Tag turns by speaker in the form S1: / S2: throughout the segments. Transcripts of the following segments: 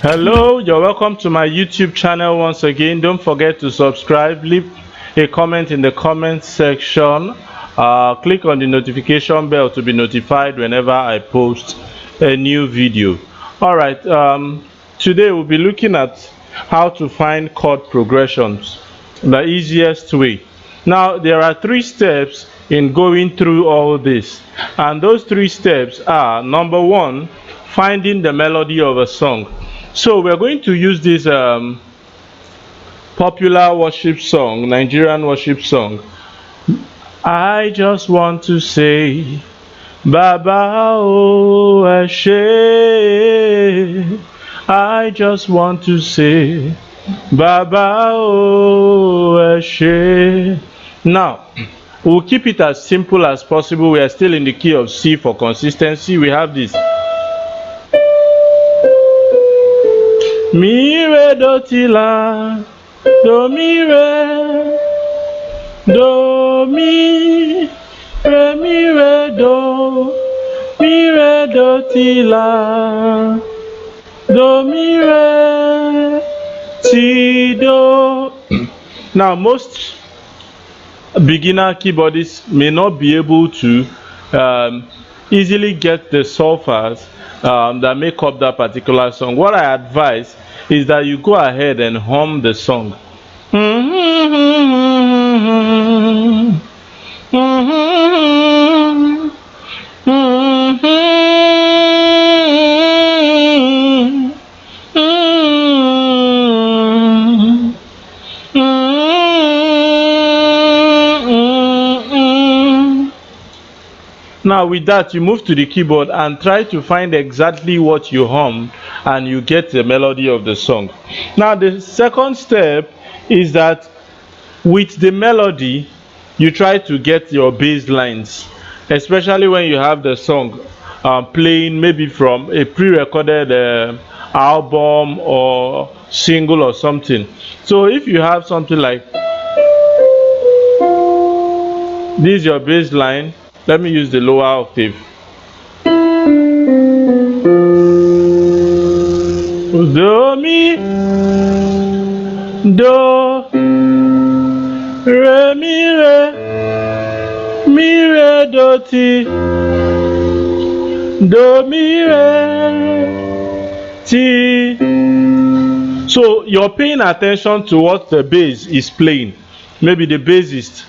S1: Hello, you're welcome to my YouTube channel once again. Don't forget to subscribe, leave a comment in the comment section, click on the notification bell to be notified whenever I post a new video. Alright, today we'll be looking at how to find chord progressions the easiest way. Now there are 3 steps in going through all this, and those 3 steps are: number 1, finding the melody of a song. So we're going to use this popular worship song, Nigerian worship song. I just want to say, Baba O Eshe. I just want to say, Baba O Eshe. Now, we'll keep it as simple as possible. We are still in the key of C for consistency. We have this. Mi re do ti la, do mi re, do mi re do, mi re do ti la, do mi re ti do. Now most beginner keyboardists may not be able to easily get the solfas that make up that particular song. What I advise is that you go ahead and hum the song. Now with that, you move to the keyboard and try to find exactly what you hum, and you get the melody of the song. Now the second step is that with the melody, you try to get your bass lines, especially when you have the song playing maybe from a pre-recorded album or single or something. So if you have something like this is your bass line. Let me use the lower octave. Do mi, do, re do ti, do mi re ti. So you're paying attention to what the bass is playing. Maybe the bassist,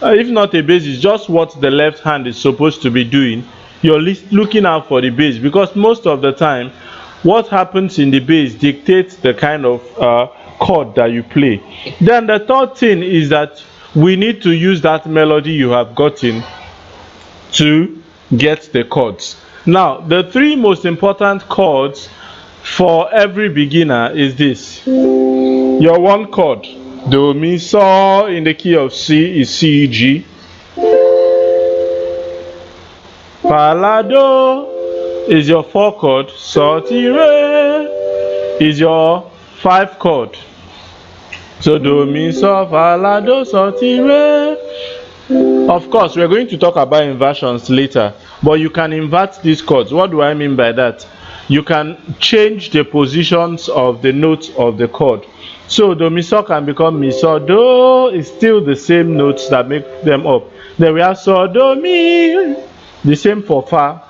S1: if not a bass, is just what the left hand is supposed to be doing. You're looking out for the bass, because most of the time what happens in the bass dictates the kind of chord that you play. Then the third thing is that we need to use that melody you have gotten to get the chords. Now the 3 most important chords for every beginner is this. Your 1 chord, do mi so, in the key of C, is C G. Fa la do is your 4 chord. So ti re is your 5 chord. So do mi so fa la do so ti re. Of course, we're going to talk about inversions later, but you can invert these chords. What do I mean by that? You can change the positions of the notes of the chord. So do mi so can become mi so do. Is still the same notes that make them up. Then we have so do mi. The same for fa.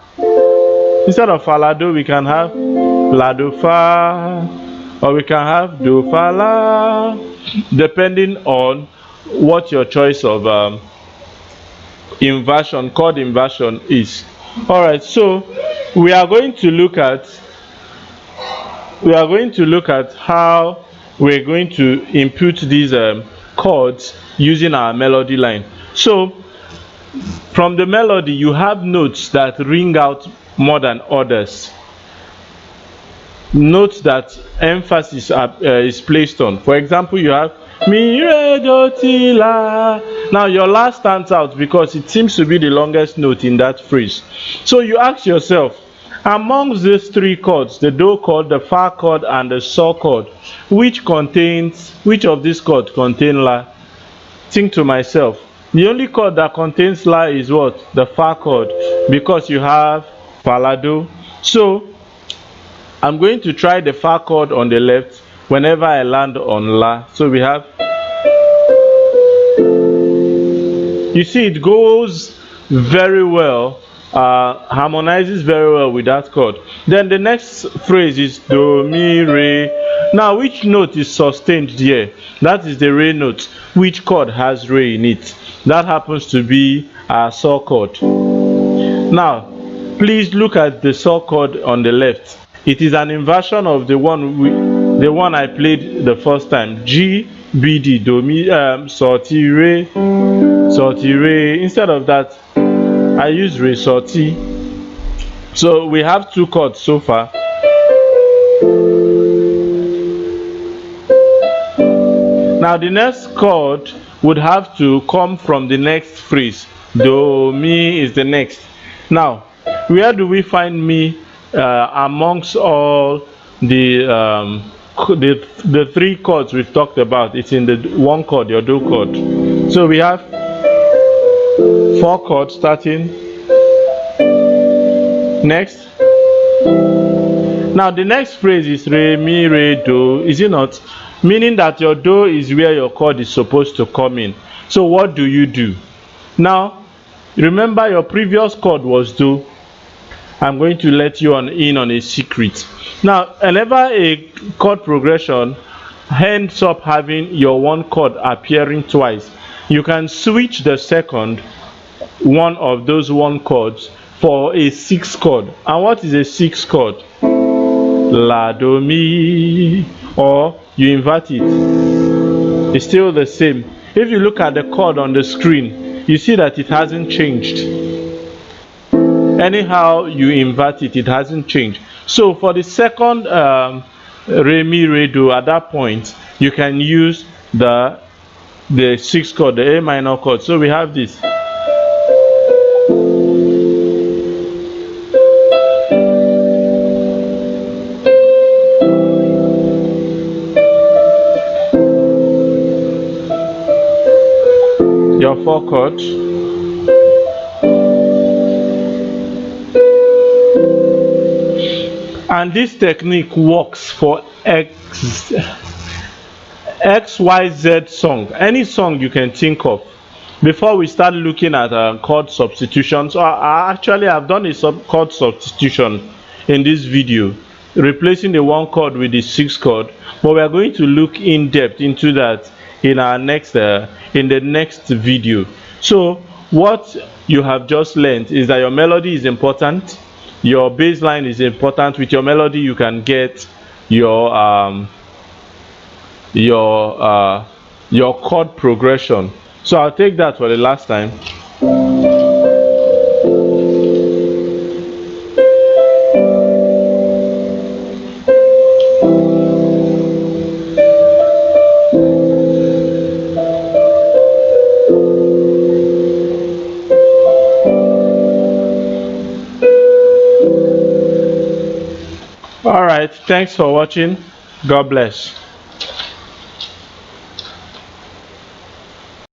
S1: Instead of fa la do, we can have la do fa, or we can have do fa la, depending on what your choice of inversion, chord inversion is. Alright, so we are going to look at how we're going to input these chords using our melody line. So from the melody, you have notes that ring out more than others, notes that emphasis is placed on. For example, you have mi re do ti la. Now your la stands out because it seems to be the longest note in that phrase. So you ask yourself, amongst these 3 chords, the do chord, the fa chord, and the so chord, which of these chords contain la? Think to myself. The only chord that contains la is what? The fa chord, because you have fa la do. So I'm going to try the fa chord on the left whenever I land on La. So we have, you see it goes very well, harmonizes very well with that chord. Then the next phrase is Do, Mi, Re. Now which note is sustained here? That is the Re note. Which chord has Re in it? That happens to be our Sol chord. Now please look at the Sol chord on the left. It is an inversion of the one I played the first time. G, B, D, Do, Mi, Sol, Ti, Re, Sol, Ti, Re. Instead of that, I use Re, Sol, Ti. So we have two chords so far. Now the next chord would have to come from the next phrase. Do, Mi is the next. Now, where do we find Mi amongst all the three chords we've talked about? It's in the one chord, your Do chord. So we have four chords starting. Next. Now the next phrase is Re, Mi, Re, Do, is it not? Meaning that your Do is where your chord is supposed to come in. So what do you do? Now, remember your previous chord was Do. I'm going to let you in on a secret. Now, whenever a chord progression ends up having your one chord appearing twice, you can switch the second one of those one chords for a sixth chord. And what is a sixth chord? La, Do, Mi, or you invert it. It's still the same. If you look at the chord on the screen, you see that it hasn't changed. Anyhow you invert it, it hasn't changed. So for the second Re, Mi, Re, Do, at that point you can use the sixth chord, the A minor chord. So we have this. Your four chords. And this technique works for XYZ song, any song you can think of. Before we start looking at chord substitutions, I've done a chord substitution in this video, replacing the one chord with the sixth chord. But we are going to look in depth into that in our next in the next video. So what you have just learned is that your melody is important, your bass line is important. With your melody you can get your chord progression. So I'll take that for the last time. All right, thanks for watching. God bless.